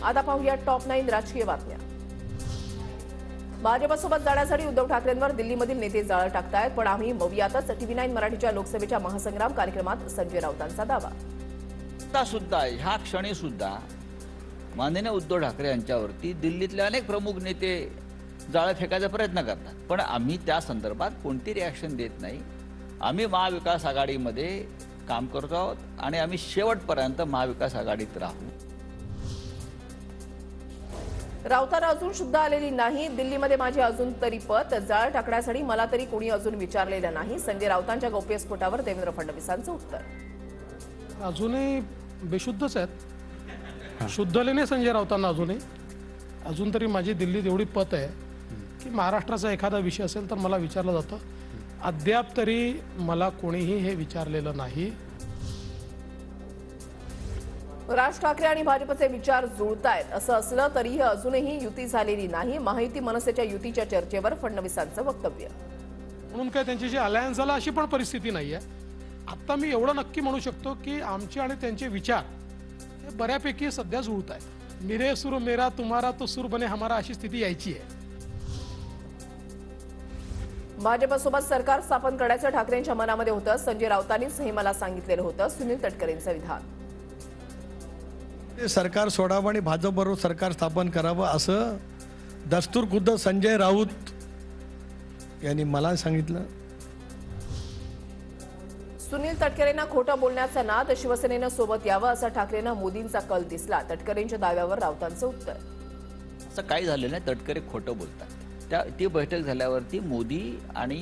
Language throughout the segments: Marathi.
आता पाहूया टॉप 9 राजकीय बातम्या। भाजपसोबत जाण्यासाठी उद्धव ठाकरेंवर दिल्लीमधील नेते जाळं टाकतायत, पण आम्ही मवियातच TV9 मराठीच्या लोकसभेच्या महासंग्राम कार्यक्रमात संजय राऊतांचा दावा। सुद्धा ह्या क्षणी सुद्धा माननीय उद्धव ठाकरे यांच्यावरती दिल्लीतले अनेक प्रमुख नेते जाळं फेकायचा प्रयत्न करतात, पण आम्ही त्या संदर्भात कोणती रिॲक्शन देत नाही। आम्ही महाविकास आघाडीमध्ये काम करतो आहोत आणि आम्ही शेवटपर्यंत महाविकास आघाडीत राहू। राऊतांना अजून शुद्ध आलेली नाही। दिल्लीमध्ये माझे अजून तरी पत जाळ टाकण्यासाठी मला तरी कोणी अजून विचारलेलं नाही। संजय राऊतांच्या गौप्यस्फोटावर देवेंद्र फडणवीसांचं उत्तर। अजूनही बेशुद्धच आहेत, शुद्धले नाही संजय राऊतांना अजून तरी माझी दिल्लीत एवढी पत आहे की महाराष्ट्राचा एखादा विषय असेल तर मला विचारलं जातं। अद्याप तरी मला कोणीही हे विचारलेलं नाही। राज ठाकरे आणि भाजपचे विचार जुळतायत असं असलं तरीही अजूनही युती झालेली नाही। महायुती मनसेच्या युतीच्या चर्चेवर फडणवीसांचं वक्तव्य। म्हणून काय त्यांची अलायन्स झाला अशी पण परिस्थिती नाहीये। आता मी एवढं नक्की म्हणू शकतो की आमचे आणि त्यांचे विचार हे बऱ्यापैकी सध्या जुळत आहेत। मेरे सुर मेरा तुम्हारा तो सुर बने हमारा अशी स्थिती यायची आहे। भाजपसोबत सरकार स्थापन करण्याचं ठाकरेंच्या मनामध्ये होतं। संजय राऊतांनीच हे मला सांगितलेलं होतं। सुनील तटकरेंचं विधान। सरकार सोडावं आणि भाजपबरोबर सरकार स्थापन करावं असं दस्तूर खुद्द संजय राऊत यांनी मला सांगितलं। सुनील तटकरेंना खोटं बोलण्याचा नाद, शिवसेनेनं सोबत यावं असा ठाकरेंना मोदींचा कल दिसला। तटकरेंच्या दाव्यावर राऊतांचं उत्तर। असं काही झालं नाही, तटकरे खोटं बोलतात। ती बैठक झाल्यावरती मोदी आणि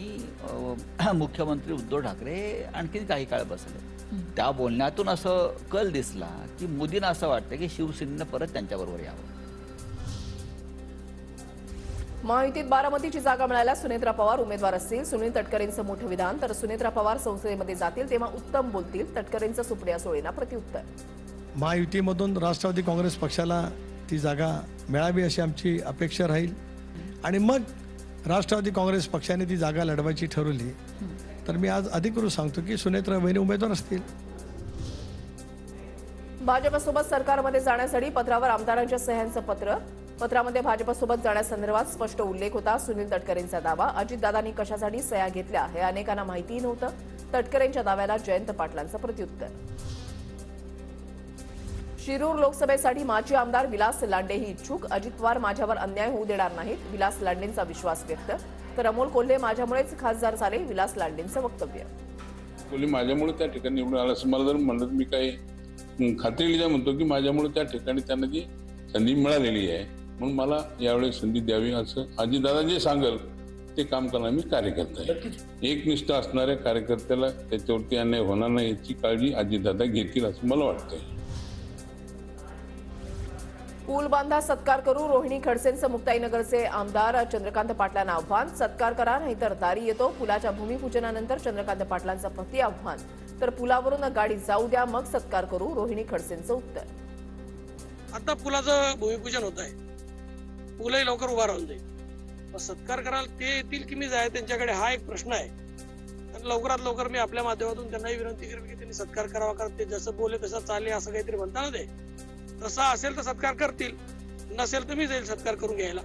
मुख्यमंत्री उद्धव ठाकरे आणखी काही काळ बसले। त्या बोलण्यातून असं कल दिसला की मोदींना असं वाटतं की शिवसेनेनं परत त्यांच्याबरोबर यावं। महायुतीत बारामतीची जागा मिळायला सुनेत्रा पवार उमेदवार असतील। सुनील तटकरेंचं मोठं विधान। तर सुनेत्रा पवार संसदेमध्ये जातील तेव्हा उत्तम बोलतील। तटकरेंचं सुप्रिया सुळेंना प्रत्युत्तर। महायुतीमधून राष्ट्रवादी काँग्रेस पक्षाला ती जागा मिळावी अशी आमची अपेक्षा राहील आणि मग राष्ट्रवादी काँग्रेस पक्षाने ती जागा लढवायची ठरवली तर मी आज अधिकृत सांगतो की सुनेत्रा वहिनी उमेदवार असतील। भाजपसोबत सरकारमध्ये जाण्यासाठी पत्रावर आमदारांच्या सह्यांचं पत्र। पत्रामध्ये भाजपसोबत जाण्यासंदर्भात स्पष्ट उल्लेख होता। सुनील तटकरेंचा दावा। अजितदादांनी कशासाठी सह्या घेतल्या हे अनेकांना माहितीही नव्हतं। तटकरेंच्या दाव्याला जयंत पाटलांचं प्रत्युत्तर। शिरूर लोकसभेसाठी माजी आमदार विलास लांडेही इच्छुक। अजित पवार माझ्यावर अन्याय होऊ देणार नाहीत, विलास लांडेंचा विश्वास व्यक्त। तर अमोल कोल्हे माझ्यामुळेच खासदार झाले, विलास लांडेंचं वक्तव्य। कोल्हे माझ्यामुळे त्या ठिकाणी निवडून आला असं मला जर म्हणलं तर मी काही खात्रीने म्हणतो की माझ्यामुळे त्या ठिकाणी त्यांना जी संधी मिळालेली आहे, म्हणून मला यावेळी संधी द्यावी असं अजितदादा जे सांगेल ते काम करणार मी कार्यकर्ता आहे। एकनिष्ठ असणाऱ्या कार्यकर्त्याला त्याच्यावरती अन्याय होणार नाही याची काळजी अजितदादा घेतील असं मला वाटतंय। पूल बांधा सत्कार करू, रोहिणी खडसेंचं मुक्ताईनगरचे आमदार चंद्रकांत पाटलांना आव्हान। सत्कार करा नाहीतर दारी येतो। पुलाच्या भूमिपूजनानंतर चंद्रकांत पाटलांचं प्रति आव्हान। तर पुलावरून गाडी जाऊ द्या मग सत्कार करू, रोहिणी खडसेंचं उत्तर। आता पुलाचं भूमिपूजन होत आहे, पूलही लवकर उभा राहून जाईल, मग सत्कार कराल ते येतील की मी जाय त्यांच्याकडे, हा एक प्रश्न आहे। आणि लवकरात लवकर मी आपल्या माध्यमातून त्यांनाही विनंती करेन की त्यांनी सत्कार करावा, कारण ते जसं बोलले तसं चालले असं काहीतरी म्हणता ना ते, तसा असेल तर सत्कार करतील, नसेल तर मी जाईल सत्कार करून घ्यायला।